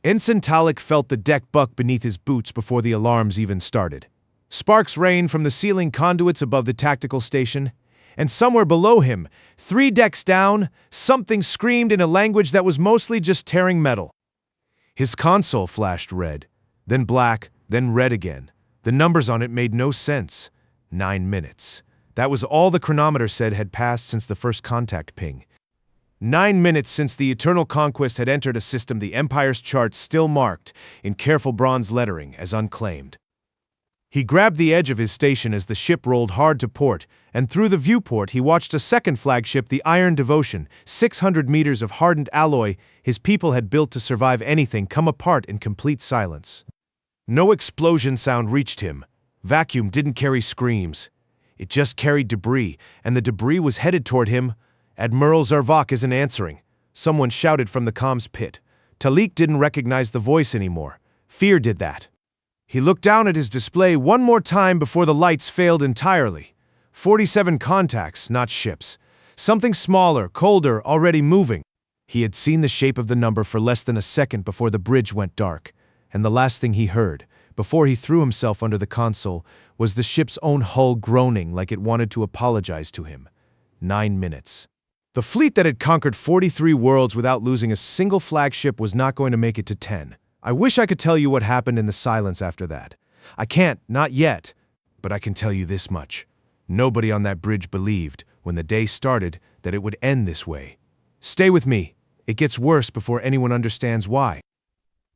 Ensign Talik felt the deck buck beneath his boots before the alarms even started. Sparks rained from the ceiling conduits above the tactical station, and somewhere below him, 3 decks down, something screamed in a language that was mostly just tearing metal. His console flashed red, then black, then red again. The numbers on it made no sense. 9 minutes. That was all the chronometer said had passed since the first contact ping. 9 minutes since the Eternal Conquest had entered a system the Empire's charts still marked, in careful bronze lettering, as unclaimed. He grabbed the edge of his station as the ship rolled hard to port, and through the viewport he watched a second flagship, the Iron Devotion, 600 meters of hardened alloy his people had built to survive anything, come apart in complete silence. No explosion sound reached him. Vacuum didn't carry screams. It just carried debris, and the debris was headed toward him. Admiral Zarvok isn't answering. Someone shouted from the comms pit. Talik didn't recognize the voice anymore. Fear did that. He looked down at his display one more time before the lights failed entirely. 47 contacts, not ships. Something smaller, colder, already moving. He had seen the shape of the number for less than a second before the bridge went dark, and the last thing he heard, before he threw himself under the console, was the ship's own hull groaning like it wanted to apologize to him. 9 minutes. The fleet that had conquered 43 worlds without losing a single flagship was not going to make it to 10. I wish I could tell you what happened in the silence after that. I can't, not yet. But I can tell you this much. Nobody on that bridge believed, when the day started, that it would end this way. Stay with me. It gets worse before anyone understands why.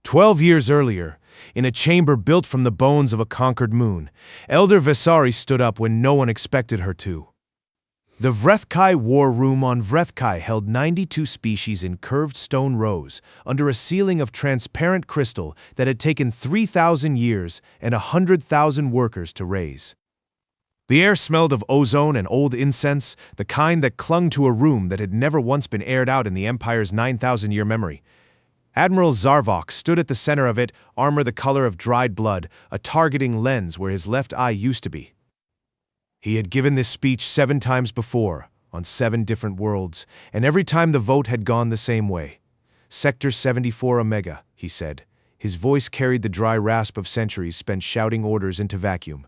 12 years earlier, in a chamber built from the bones of a conquered moon, Elder Vesari stood up when no one expected her to. The Vrethkai War Room on Vrethkai held 92 species in curved stone rows, under a ceiling of transparent crystal that had taken 3,000 years and 100,000 workers to raise. The air smelled of ozone and old incense, the kind that clung to a room that had never once been aired out in the Empire's 9,000-year memory. Admiral Zarvok stood at the center of it, armor the color of dried blood, a targeting lens where his left eye used to be. He had given this speech 7 times before, on 7 different worlds, and every time the vote had gone the same way. Sector 74 Omega, he said. His voice carried the dry rasp of centuries spent shouting orders into vacuum.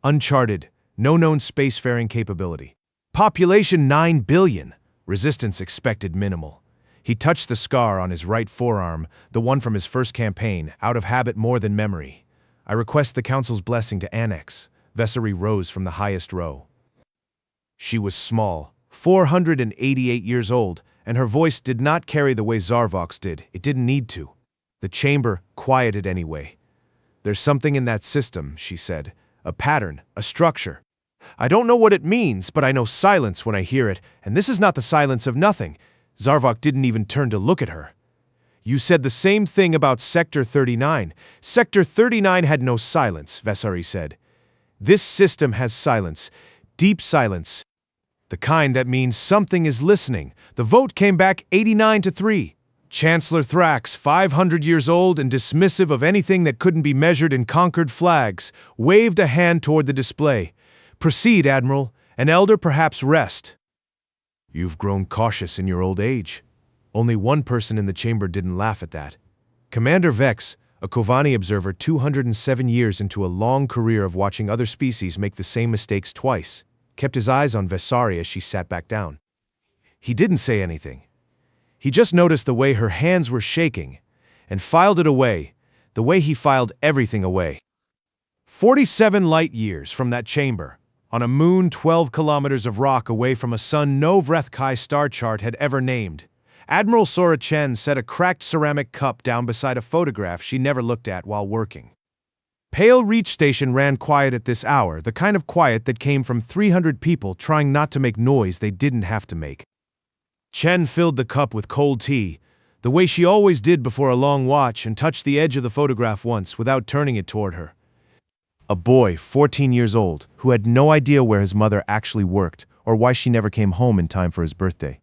Uncharted, no known spacefaring capability. Population 9 billion. Resistance expected minimal. He touched the scar on his right forearm, the one from his first campaign, out of habit more than memory. I request the Council's blessing to annex. Vesari rose from the highest row. She was small, 488 years old, and her voice did not carry the way Zarvok's did. It didn't need to. The chamber quieted anyway. There's something in that system, she said. A pattern, a structure. I don't know what it means, but I know silence when I hear it, and this is not the silence of nothing. Zarvok didn't even turn to look at her. You said the same thing about Sector 39. Sector 39 had no silence, Vesari said. This system has silence, deep silence. The kind that means something is listening. The vote came back 89-3. Chancellor Thrax, 500 years old and dismissive of anything that couldn't be measured in conquered flags, waved a hand toward the display. Proceed, Admiral. An elder perhaps rest. You've grown cautious in your old age. Only one person in the chamber didn't laugh at that. Commander Vex, a Kovani observer 207 years into a long career of watching other species make the same mistakes twice, kept his eyes on Vesari as she sat back down. He didn't say anything. He just noticed the way her hands were shaking, and filed it away, the way he filed everything away. 47 light years from that chamber, on a moon 12 kilometers of rock away from a sun no Vrethkai star chart had ever named, Admiral Sora Chen set a cracked ceramic cup down beside a photograph she never looked at while working. Pale Reach Station ran quiet at this hour, the kind of quiet that came from 300 people trying not to make noise they didn't have to make. Chen filled the cup with cold tea, the way she always did before a long watch, and touched the edge of the photograph once without turning it toward her. A boy, 14 years old, who had no idea where his mother actually worked or why she never came home in time for his birthday.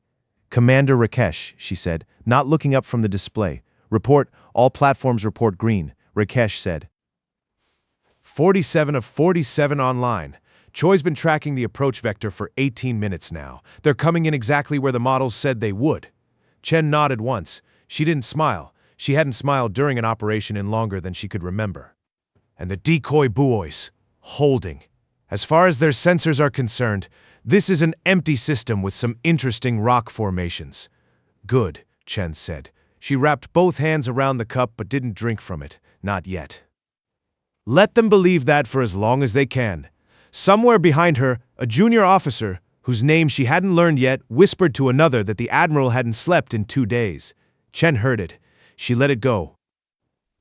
Commander Rakesh, she said, not looking up from the display. Report, all platforms report green, Rakesh said. 47 of 47 online. Choi's been tracking the approach vector for 18 minutes now. They're coming in exactly where the models said they would. Chen nodded once. She didn't smile. She hadn't smiled during an operation in longer than she could remember. And the decoy buoys, holding. As far as their sensors are concerned, this is an empty system with some interesting rock formations. Good, Chen said. She wrapped both hands around the cup but didn't drink from it. Not yet. Let them believe that for as long as they can. Somewhere behind her, a junior officer, whose name she hadn't learned yet, whispered to another that the admiral hadn't slept in 2 days. Chen heard it. She let it go.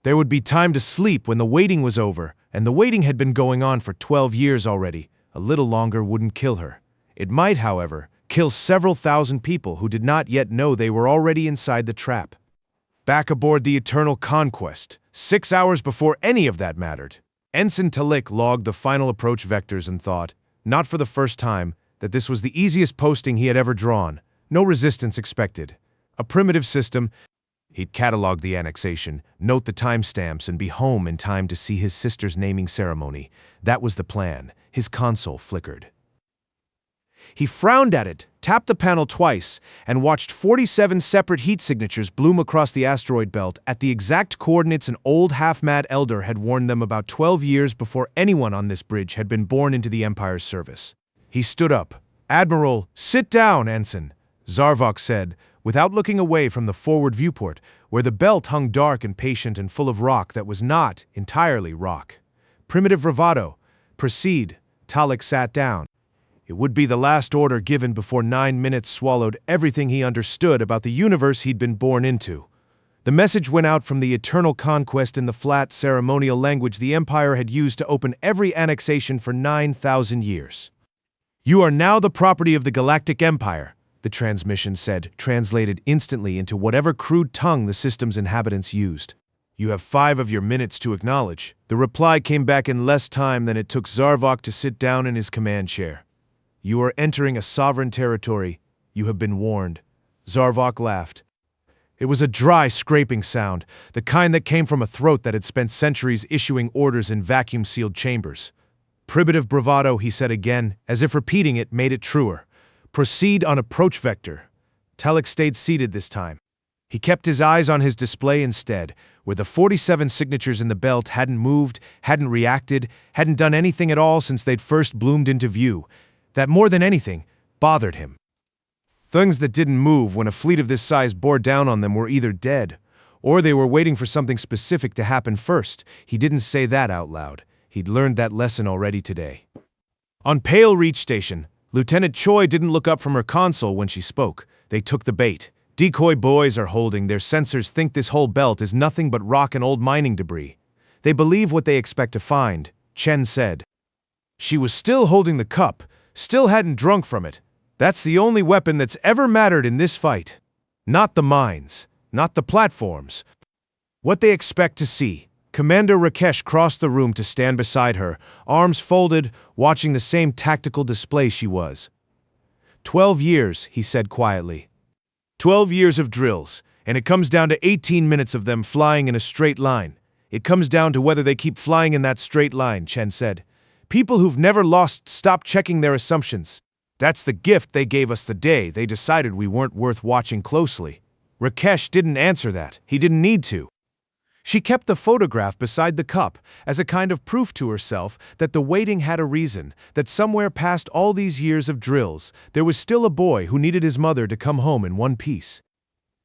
There would be time to sleep when the waiting was over, and the waiting had been going on for 12 years already. A little longer wouldn't kill her. It might, however, kill several thousand people who did not yet know they were already inside the trap. Back aboard the Eternal Conquest, 6 hours before any of that mattered, Ensign Talik logged the final approach vectors and thought, not for the first time, that this was the easiest posting he had ever drawn. No resistance expected. A primitive system. He'd catalog the annexation, note the timestamps, and be home in time to see his sister's naming ceremony. That was the plan. His console flickered. He frowned at it, tapped the panel twice, and watched 47 separate heat signatures bloom across the asteroid belt at the exact coordinates an old half-mad elder had warned them about 12 years before anyone on this bridge had been born into the Empire's service. He stood up. "Admiral, sit down, Ensign," Zarvok said, without looking away from the forward viewport, where the belt hung dark and patient and full of rock that was not entirely rock. Primitive bravado. "Proceed." Talik sat down. It would be the last order given before 9 minutes swallowed everything he understood about the universe he'd been born into. The message went out from the Eternal Conquest in the flat, ceremonial language the Empire had used to open every annexation for 9,000 years. "You are now the property of the Galactic Empire," the transmission said, translated instantly into whatever crude tongue the system's inhabitants used. "You have 5 of your minutes to acknowledge." The reply came back in less time than it took Zarvok to sit down in his command chair. "You are entering a sovereign territory. You have been warned." Zarvok laughed. It was a dry, scraping sound, the kind that came from a throat that had spent centuries issuing orders in vacuum-sealed chambers. "Primitive bravado," he said again, as if repeating it made it truer. "Proceed on approach vector." Talik stayed seated this time. He kept his eyes on his display instead, where the 47 signatures in the belt hadn't moved, hadn't reacted, hadn't done anything at all since they'd first bloomed into view. That, more than anything, bothered him. Things that didn't move when a fleet of this size bore down on them were either dead, or they were waiting for something specific to happen first. He didn't say that out loud. He'd learned that lesson already today. On Pale Reach Station, Lieutenant Choi didn't look up from her console when she spoke. They took the bait. "Decoy boys are holding. Their sensors think this whole belt is nothing but rock and old mining debris. They believe what they expect to find," Chen said. She was still holding the cup, still hadn't drunk from it. "That's the only weapon that's ever mattered in this fight. Not the mines, not the platforms. What they expect to see." Commander Rakesh crossed the room to stand beside her, arms folded, watching the same tactical display she was. 12 years, he said quietly. 12 years of drills, and it comes down to 18 minutes of them flying in a straight line. It comes down to whether they keep flying in that straight line, Chen said. People who've never lost stop checking their assumptions. That's the gift they gave us the day they decided we weren't worth watching closely. Rakesh didn't answer that. He didn't need to. She kept the photograph beside the cup as a kind of proof to herself that the waiting had a reason, that somewhere past all these years of drills, there was still a boy who needed his mother to come home in one piece.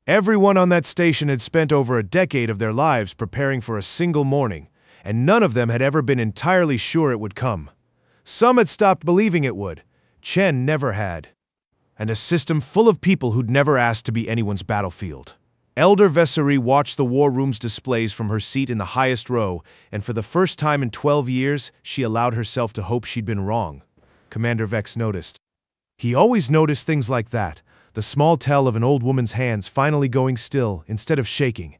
Everyone on that station had spent over a decade of their lives preparing for a single morning, and none of them had ever been entirely sure it would come. Some had stopped believing it would. Chen never had. And a system full of people who'd never asked to be anyone's battlefield. Elder Vessery watched the war room's displays from her seat in the highest row, and for the first time in 12 years, she allowed herself to hope she'd been wrong. Commander Vex noticed. He always noticed things like that, the small tell of an old woman's hands finally going still instead of shaking.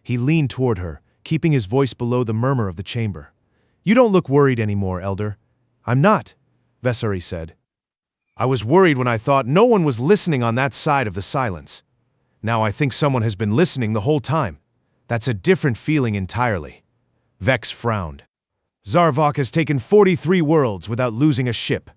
He leaned toward her, keeping his voice below the murmur of the chamber. "You don't look worried anymore, Elder." "I'm not," Vessery said. "I was worried when I thought no one was listening on that side of the silence. Now I think someone has been listening the whole time. That's a different feeling entirely." Vex frowned. "Zarvok has taken 43 worlds without losing a ship.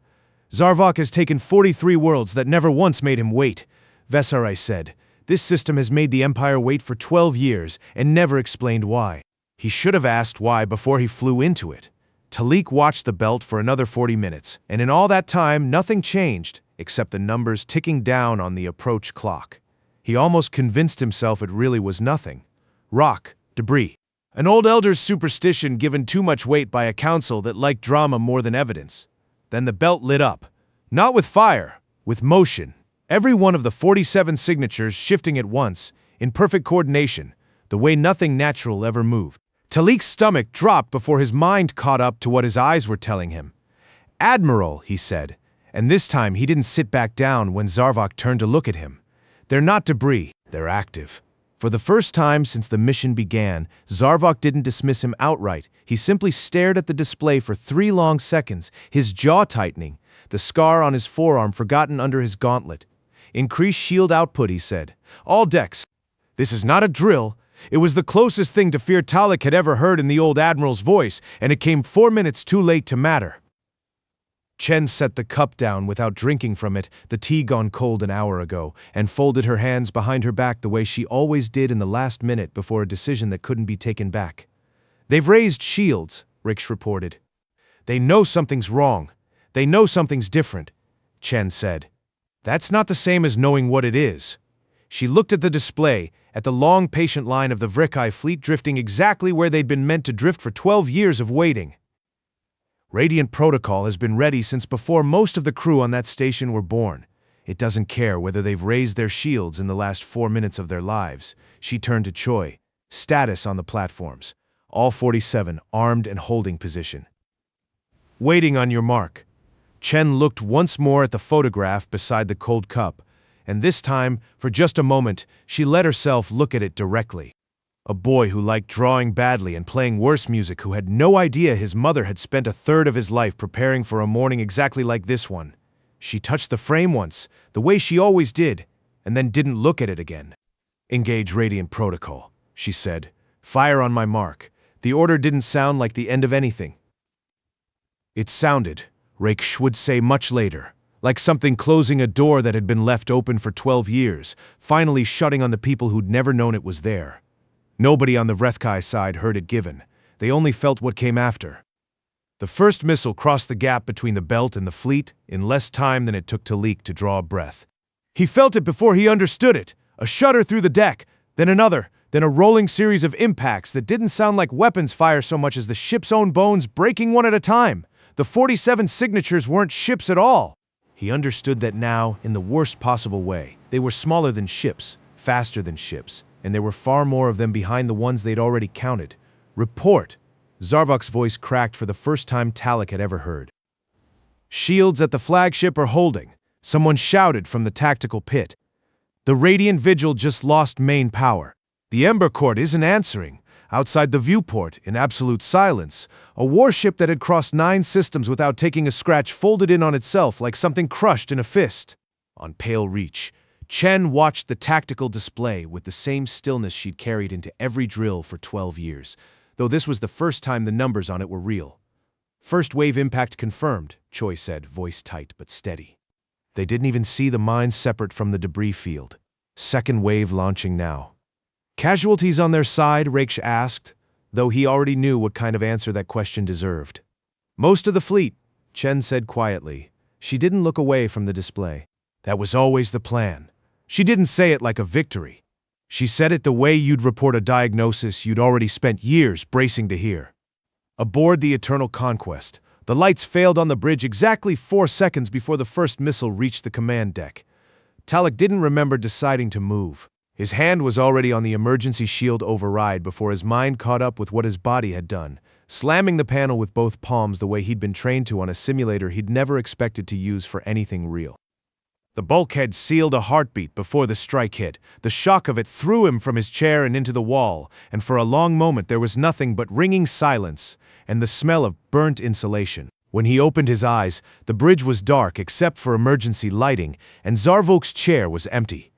Zarvok has taken 43 worlds that never once made him wait," Vessery said, This system has made the Empire wait for 12 years and never explained why. He should have asked why before he flew into it. Talik watched the belt for another 40 minutes, and in all that time, nothing changed except the numbers ticking down on the approach clock. He almost convinced himself it really was nothing. Rock, debris. An old elder's superstition given too much weight by a council that liked drama more than evidence. Then the belt lit up. Not with fire, with motion. Every one of the 47 signatures shifting at once, in perfect coordination, the way nothing natural ever moved. Talik's stomach dropped before his mind caught up to what his eyes were telling him. "Admiral," he said, and this time he didn't sit back down when Zarvok turned to look at him. "They're not debris, they're active." For the first time since the mission began, Zarvok didn't dismiss him outright. He simply stared at the display for 3 long seconds, his jaw tightening, the scar on his forearm forgotten under his gauntlet. "Increase shield output," he said. "All decks." This is not a drill. It was the closest thing to fear Talik had ever heard in the old admiral's voice, and it came 4 minutes too late to matter. Chen set the cup down without drinking from it, the tea gone cold an hour ago, and folded her hands behind her back the way she always did in the last minute before a decision that couldn't be taken back. "They've raised shields," Riksh reported. "They know something's wrong. They know something's different," Chen said. "That's not the same as knowing what it is." She looked at the display, at the long, patient line of the Vrekai fleet drifting exactly where they'd been meant to drift for 12 years of waiting. Radiant Protocol has been ready since before most of the crew on that station were born. It doesn't care whether they've raised their shields in the last 4 minutes of their lives. She turned to Choi. Status on the platforms. All 47 armed and holding position. "Waiting on your mark." Chen looked once more at the photograph beside the cold cup, and this time, for just a moment, she let herself look at it directly. A boy who liked drawing badly and playing worse music, who had no idea his mother had spent a third of his life preparing for a morning exactly like this one. She touched the frame once, the way she always did, and then didn't look at it again. "Engage Radiant Protocol," she said. "Fire on my mark." The order didn't sound like the end of anything. It sounded, Raiksh would say much later, like something closing a door that had been left open for 12 years, finally shutting on the people who'd never known it was there. Nobody on the Vrekai side heard it given. They only felt what came after. The first missile crossed the gap between the belt and the fleet in less time than it took Talik to draw a breath. He felt it before he understood it. A shudder through the deck, then another, then a rolling series of impacts that didn't sound like weapons fire so much as the ship's own bones breaking one at a time. The 47 signatures weren't ships at all. He understood that now, in the worst possible way. They were smaller than ships, faster than ships, and there were far more of them behind the ones they'd already counted. "Report!" Zarvok's voice cracked for the first time Talik had ever heard. "Shields at the flagship are holding," someone shouted from the tactical pit. "The Radiant Vigil just lost main power. The Ember Court isn't answering." Outside the viewport, in absolute silence, a warship that had crossed 9 systems without taking a scratch folded in on itself like something crushed in a fist. On pale reach, Chen watched the tactical display with the same stillness she'd carried into every drill for 12 years, though this was the first time the numbers on it were real. "First wave impact confirmed," Choi said, voice tight but steady. They didn't even see the mines separate from the debris field. "Second wave launching now." "Casualties on their side?" Raiksh asked, though he already knew what kind of answer that question deserved. "Most of the fleet," Chen said quietly. She didn't look away from the display. "That was always the plan." She didn't say it like a victory. She said it the way you'd report a diagnosis you'd already spent years bracing to hear. Aboard the Eternal Conquest, the lights failed on the bridge exactly 4 seconds before the first missile reached the command deck. Talik didn't remember deciding to move. His hand was already on the emergency shield override before his mind caught up with what his body had done, slamming the panel with both palms the way he'd been trained to on a simulator he'd never expected to use for anything real. The bulkhead sealed a heartbeat before the strike hit. The shock of it threw him from his chair and into the wall, and for a long moment there was nothing but ringing silence and the smell of burnt insulation. When he opened his eyes, the bridge was dark except for emergency lighting, and Zarvok's chair was empty.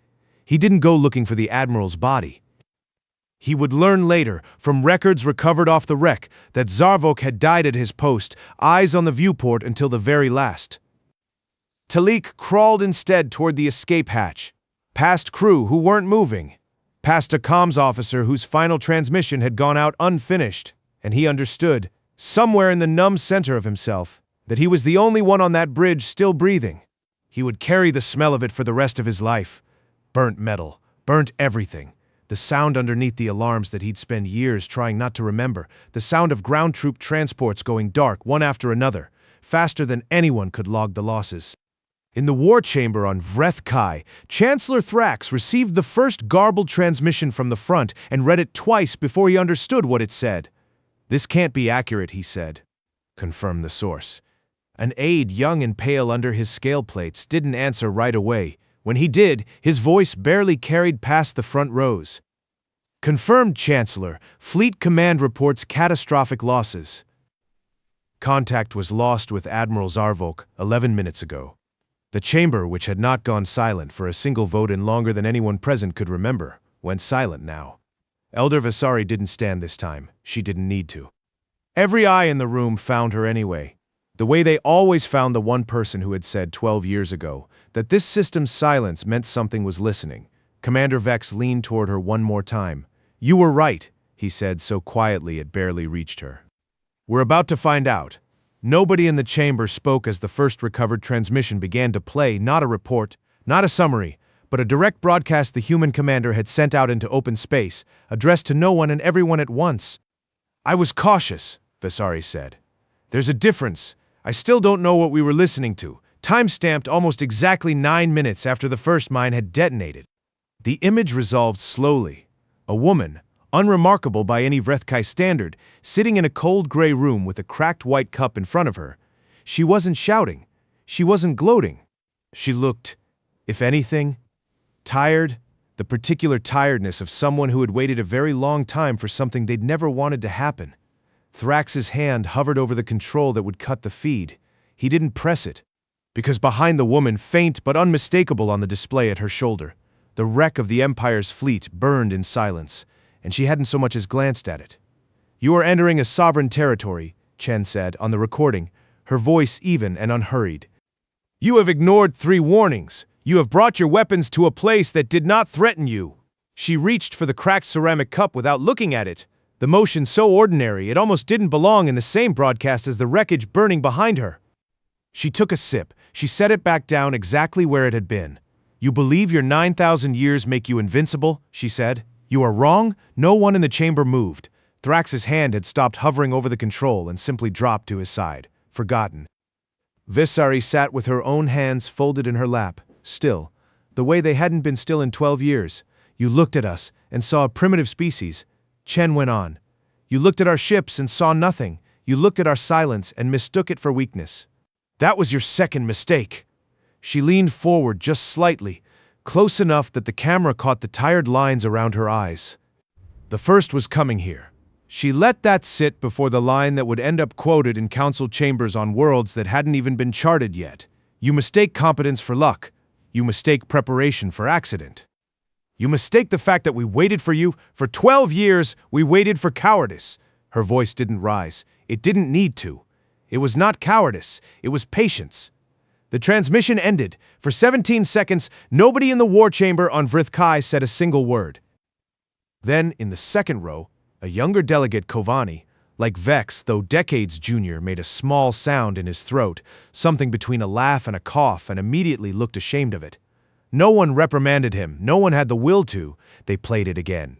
He didn't go looking for the Admiral's body. He would learn later, from records recovered off the wreck, that Zarvok had died at his post, eyes on the viewport until the very last. Talik crawled instead toward the escape hatch. past crew who weren't moving, past a comms officer whose final transmission had gone out unfinished, and he understood, somewhere in the numb center of himself, that he was the only one on that bridge still breathing. He would carry the smell of it for the rest of his life. Burnt metal, burnt everything. The sound underneath the alarms that he'd spent years trying not to remember, the sound of ground troop transports going dark one after another, faster than anyone could log the losses. In the war chamber on Vreth Kai, Chancellor Thrax received the first garbled transmission from the front and read it twice before he understood what it said. "This can't be accurate," he said. Confirm the source. An aide, young and pale under his scale plates, didn't answer right away. When he did, his voice barely carried past the front rows. "Confirmed, Chancellor. Fleet Command reports catastrophic losses. Contact was lost with Admiral Zarvok 11 minutes ago." The chamber, which had not gone silent for a single vote in longer than anyone present could remember, went silent now. Elder Vasari didn't stand this time. She didn't need to. Every eye in the room found her anyway. The way they always found the one person who had said 12 years ago that this system's silence meant something was listening. Commander Vex leaned toward her one more time. "You were right," he said so quietly it barely reached her. "We're about to find out." Nobody in the chamber spoke as the first recovered transmission began to play, not a report, not a summary, but a direct broadcast the human commander had sent out into open space, addressed to no one and everyone at once. "I was cautious," Vasari said. "There's a difference. I still don't know what we were listening to." Time-stamped almost exactly 9 minutes after the first mine had detonated. The image resolved slowly. A woman, unremarkable by any Vrethkai standard, sitting in a cold gray room with a cracked white cup in front of her. She wasn't shouting. She wasn't gloating. She looked, if anything, tired, the particular tiredness of someone who had waited a very long time for something they'd never wanted to happen. Thrax's hand hovered over the control that would cut the feed. He didn't press it, because behind the woman, faint but unmistakable on the display at her shoulder, the wreck of the Empire's fleet burned in silence, and she hadn't so much as glanced at it. "You are entering a sovereign territory," Chen said on the recording, her voice even and unhurried. "You have ignored 3 warnings. You have brought your weapons to a place that did not threaten you." She reached for the cracked ceramic cup without looking at it, the motion so ordinary it almost didn't belong in the same broadcast as the wreckage burning behind her. She took a sip. She set it back down exactly where it had been. "You believe your 9,000 years make you invincible," she said. "You are wrong." No one in the chamber moved. Thrax's hand had stopped hovering over the control and simply dropped to his side, forgotten. Visari sat with her own hands folded in her lap, still, the way they hadn't been still in 12 years. "You looked at us and saw a primitive species," Chen went on. "You looked at our ships and saw nothing. You looked at our silence and mistook it for weakness. That was your second mistake." She leaned forward just slightly, close enough that the camera caught the tired lines around her eyes. "The first was coming here." She let that sit before the line that would end up quoted in council chambers on worlds that hadn't even been charted yet. "You mistake competence for luck. You mistake preparation for accident. You mistake the fact that we waited for you. For 12 years, we waited for cowardice." Her voice didn't rise. It didn't need to. It was not cowardice. It was patience. The transmission ended. For 17 seconds, nobody in the war chamber on Vrith Kai said a single word. Then, in the second row, a younger delegate, Kovani, like Vex, though decades junior, made a small sound in his throat, something between a laugh and a cough, and immediately looked ashamed of it. No one reprimanded him. No one had the will to. They played it again.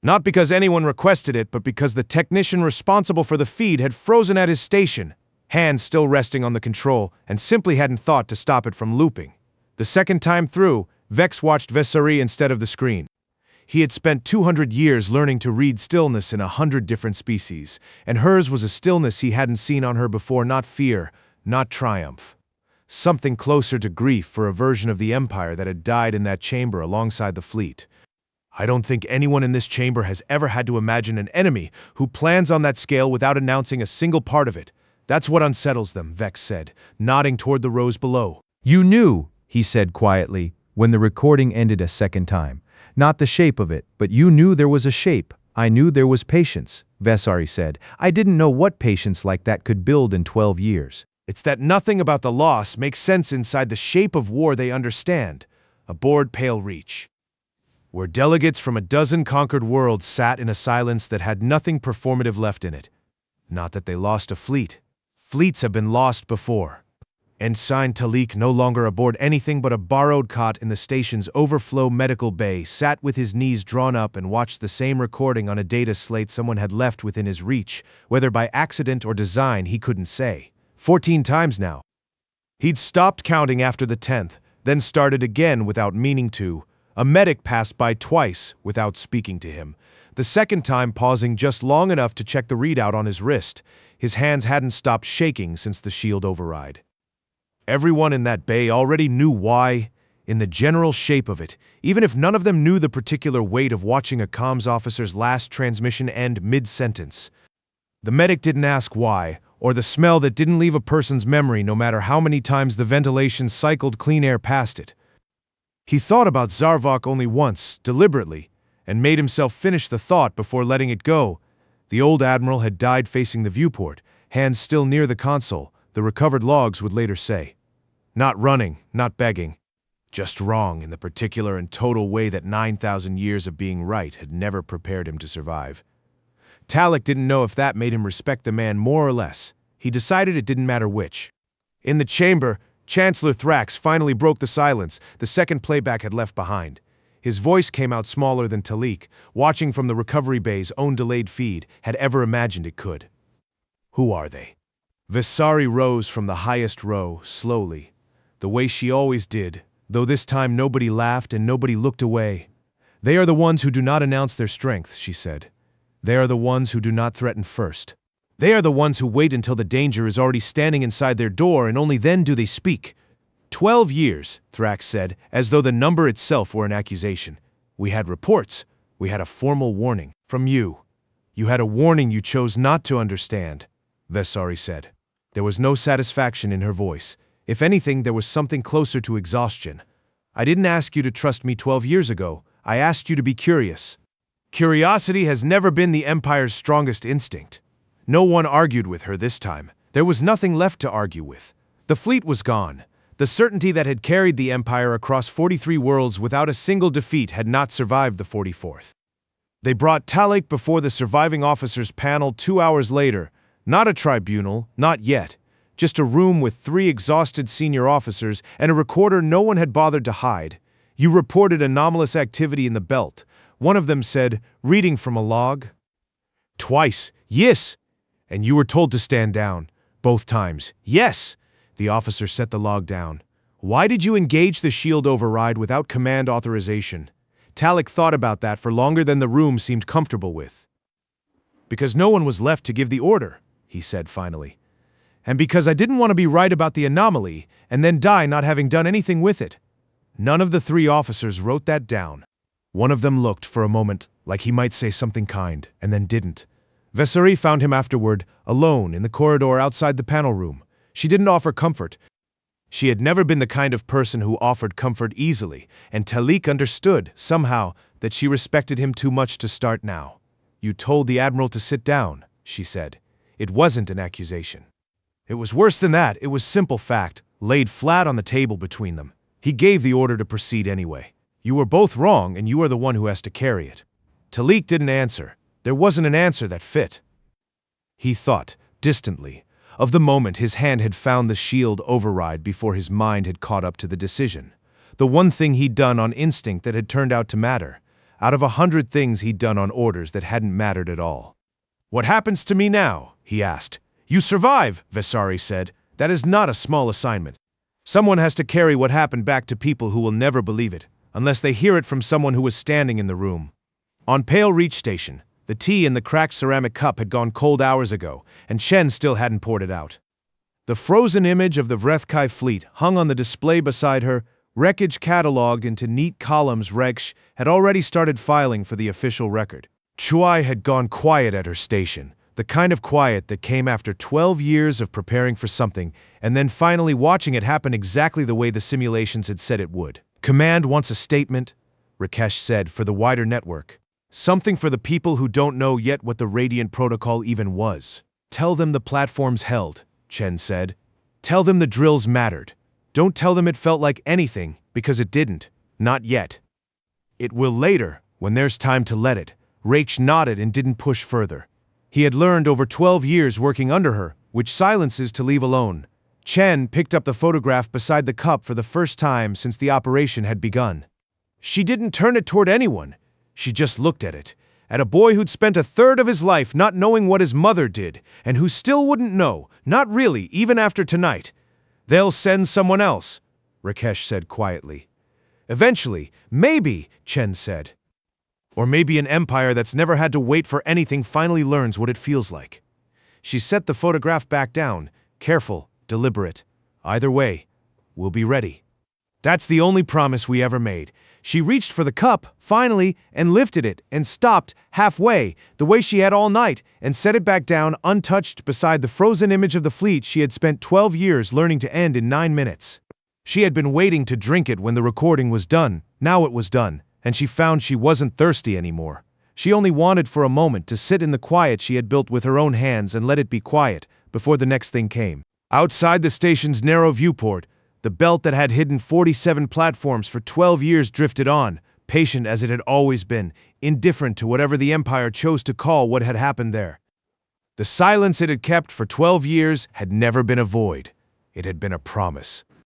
Not because anyone requested it, but because the technician responsible for the feed had frozen at his station, hands still resting on the control, and simply hadn't thought to stop it from looping. The second time through, Vex watched Vesari instead of the screen. He had spent 200 years learning to read stillness in 100 different species, and hers was a stillness he hadn't seen on her before, not fear, not triumph. Something closer to grief for a version of the Empire that had died in that chamber alongside the fleet. "I don't think anyone in this chamber has ever had to imagine an enemy who plans on that scale without announcing a single part of it. That's what unsettles them," Vex said, nodding toward the rows below. "You knew," he said quietly, when the recording ended a second time. "Not the shape of it, but you knew there was a shape. I knew there was patience," Vesari said. "I didn't know what patience like that could build in 12 years. It's that nothing about the loss makes sense inside the shape of war they understand. aboard Pale Reach, where delegates from a dozen conquered worlds sat in a silence that had nothing performative left in it. Not that they lost a fleet. Fleets have been lost before. Ensign Talik, no longer aboard anything but a borrowed cot in the station's overflow medical bay, sat with his knees drawn up and watched the same recording on a data slate someone had left within his reach, whether by accident or design he couldn't say. 14 times now. He'd stopped counting after the 10th, then started again without meaning to. A medic passed by twice without speaking to him, the second time pausing just long enough to check the readout on his wrist. His hands hadn't stopped shaking since the shield override. Everyone in that bay already knew why, in the general shape of it, even if none of them knew the particular weight of watching a comms officer's last transmission end mid-sentence. The medic didn't ask why, or the smell that didn't leave a person's memory no matter how many times the ventilation cycled clean air past it. He thought about Zarvok only once, deliberately, and made himself finish the thought before letting it go. The old admiral had died facing the viewport, hands still near the console, the recovered logs would later say. Not running, not begging. Just wrong in the particular and total way that 9,000 years of being right had never prepared him to survive. Talik didn't know if that made him respect the man more or less. He decided it didn't matter which. In the chamber, Chancellor Thrax finally broke the silence the second playback had left behind. His voice came out smaller than Talik, watching from the recovery bay's own delayed feed, had ever imagined it could. Who are they? Visari rose from the highest row, slowly, the way she always did, though this time nobody laughed and nobody looked away. They are the ones who do not announce their strength, she said. They are the ones who do not threaten first. They are the ones who wait until the danger is already standing inside their door and only then do they speak. 12 years, Thrax said, as though the number itself were an accusation. We had reports. We had a formal warning. From you. You had a warning you chose not to understand, Vesari said. There was no satisfaction in her voice. If anything, there was something closer to exhaustion. I didn't ask you to trust me 12 years ago. I asked you to be curious. Curiosity has never been the Empire's strongest instinct. No one argued with her this time. There was nothing left to argue with. The fleet was gone. The certainty that had carried the Empire across 43 worlds without a single defeat had not survived the 44th. They brought Talik before the surviving officers panel 2 hours later. Not a tribunal, not yet. Just a room with 3 exhausted senior officers and a recorder no one had bothered to hide. You reported anomalous activity in the belt. One of them said, reading from a log. Twice, yes. And you were told to stand down. Both times, yes. The officer set the log down. Why did you engage the shield override without command authorization? Talik thought about that for longer than the room seemed comfortable with. Because no one was left to give the order, he said finally. And because I didn't want to be right about the anomaly and then die not having done anything with it. None of the 3 officers wrote that down. One of them looked for a moment like he might say something kind and then didn't. Vesari found him afterward, alone in the corridor outside the panel room. She didn't offer comfort. She had never been the kind of person who offered comfort easily, and Talik understood, somehow, that she respected him too much to start now. You told the Admiral to sit down, she said. It wasn't an accusation. It was worse than that. It was simple fact, laid flat on the table between them. He gave the order to proceed anyway. You were both wrong, and you are the one who has to carry it. Talik didn't answer. There wasn't an answer that fit. He thought, distantly, of the moment his hand had found the shield override before his mind had caught up to the decision. The one thing he'd done on instinct that had turned out to matter, out of 100 things he'd done on orders that hadn't mattered at all. What happens to me now? He asked. You survive, Vesari said. That is not a small assignment. Someone has to carry what happened back to people who will never believe it, unless they hear it from someone who was standing in the room. On Pale Reach Station, the tea in the cracked ceramic cup had gone cold hours ago, and Chen still hadn't poured it out. The frozen image of the Vrethkai fleet hung on the display beside her, wreckage catalogued into neat columns. Reksh had already started filing for the official record. Chuai had gone quiet at her station, the kind of quiet that came after 12 years of preparing for something and then finally watching it happen exactly the way the simulations had said it would. Command wants a statement, Rakesh said, for the wider network. Something for the people who don't know yet what the Radiant Protocol even was. Tell them the platforms held, Chen said. Tell them the drills mattered. Don't tell them it felt like anything, because it didn't. Not yet. It will later, when there's time to let it. Rach nodded and didn't push further. He had learned over 12 years working under her, which silences to leave alone. Chen picked up the photograph beside the cup for the first time since the operation had begun. She didn't turn it toward anyone. She just looked at it. At a boy who'd spent a third of his life not knowing what his mother did, and who still wouldn't know, not really, even after tonight. They'll send someone else, Rakesh said quietly. Eventually, maybe, Chen said. Or maybe an empire that's never had to wait for anything finally learns what it feels like. She set the photograph back down, careful, deliberate. Either way, we'll be ready. That's the only promise we ever made. She reached for the cup, finally, and lifted it, and stopped, halfway, the way she had all night, and set it back down, untouched, beside the frozen image of the fleet she had spent 12 years learning to end in 9 minutes. She had been waiting to drink it when the recording was done. Now it was done, and she found she wasn't thirsty anymore. She only wanted for a moment to sit in the quiet she had built with her own hands and let it be quiet, before the next thing came. Outside the station's narrow viewport, the belt that had hidden 47 platforms for 12 years drifted on, patient as it had always been, indifferent to whatever the Empire chose to call what had happened there. The silence it had kept for 12 years had never been a void. It had been a promise.